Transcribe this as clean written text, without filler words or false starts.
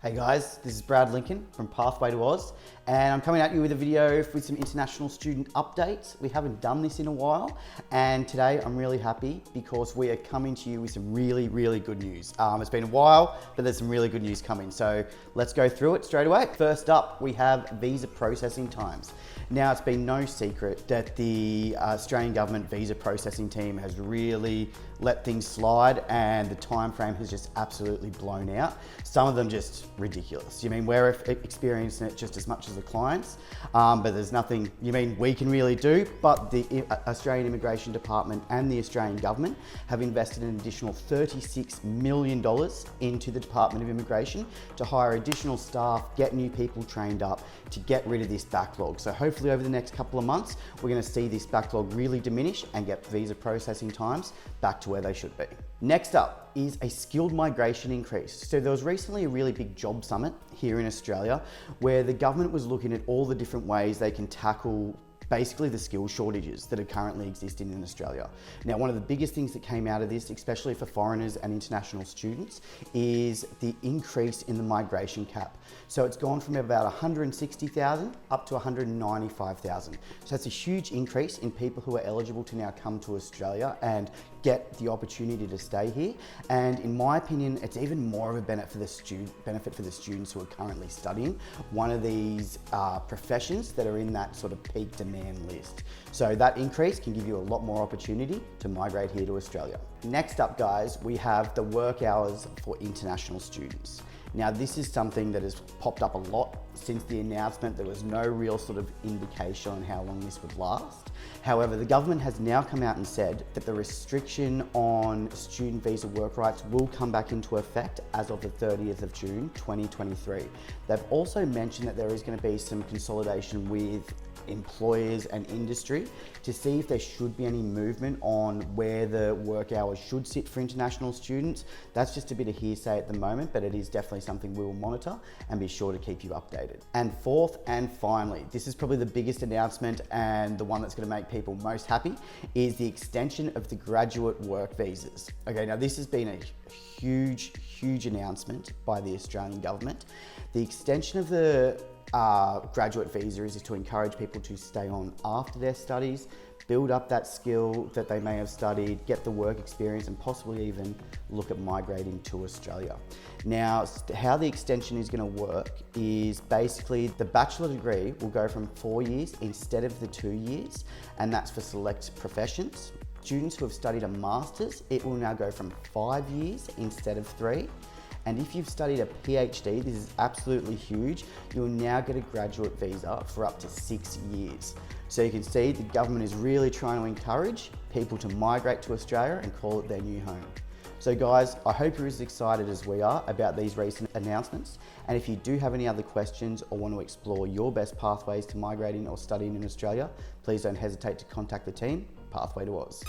Hey guys, this is Brad Lincoln from Pathway to Oz, and I'm coming at you with a video with some international student updates. We haven't done this in a while, and today I'm really happy because we are coming to you with some really good news. It's been a while, but there's some really good news coming, so let's go through it straight away. First up, we have visa processing times. Now, it's been no secret that the Australian government visa processing team has really let things slide, and the time frame has just absolutely blown out. Some of them just ridiculous. You mean, we're experiencing it just as much as the clients, but there's nothing we can really do. But the Australian Immigration Department and the Australian government have invested an additional $36 million into the Department of Immigration to hire additional staff, get new people trained up to get rid of this backlog. So hopefully over the next couple of months, we're going to see this backlog really diminish and get visa processing times back to where they should be. Next up is a skilled migration increase. So there was recently a really big job summit here in Australia where the government was looking at all the different ways they can tackle basically the skill shortages that are currently existing in Australia. Now, one of the biggest things that came out of this, especially for foreigners and international students, is the increase in the migration cap. So it's gone from about 160,000 up to 195,000. So that's a huge increase in people who are eligible to now come to Australia and get the opportunity to stay here. And in my opinion, it's even more of a benefit for the students who are currently studying one of these professions that are in that sort of peak demand list. So that increase can give you a lot more opportunity to migrate here to Australia. Next up, guys, we have the work hours for international students. Now, this is something that has popped up a lot since the announcement. There was no real sort of indication on how long this would last. However, the government has now come out and said that the restriction on student visa work rights will come back into effect as of the 30th of June, 2023. They've also mentioned that there is going to be some consolidation with employers and industry to see if there should be any movement on where the work hours should sit for international students. That's just a bit of hearsay at the moment, but it is definitely something we will monitor and be sure to keep you updated. And fourth and finally, this is probably the biggest announcement and the one that's going to make people most happy, is the extension of the graduate work visas. Okay, now this has been a huge announcement by the Australian government. The extension of the graduate visa is to encourage people to stay on after their studies, build up that skill that they may have studied, get the work experience, and possibly even look at migrating to Australia. Now, how the extension is going to work is basically the bachelor degree will go from 4 years instead of the 2 years, and that's for select professions. Students who have studied a master's, it will now go from 5 years instead of 3. And if you've studied a PhD, this is absolutely huge, you'll now get a graduate visa for up to 6 years. So you can see the government is really trying to encourage people to migrate to Australia and call it their new home. So guys, I hope you're as excited as we are about these recent announcements. And if you do have any other questions or want to explore your best pathways to migrating or studying in Australia, please don't hesitate to contact the team, Pathway to Oz.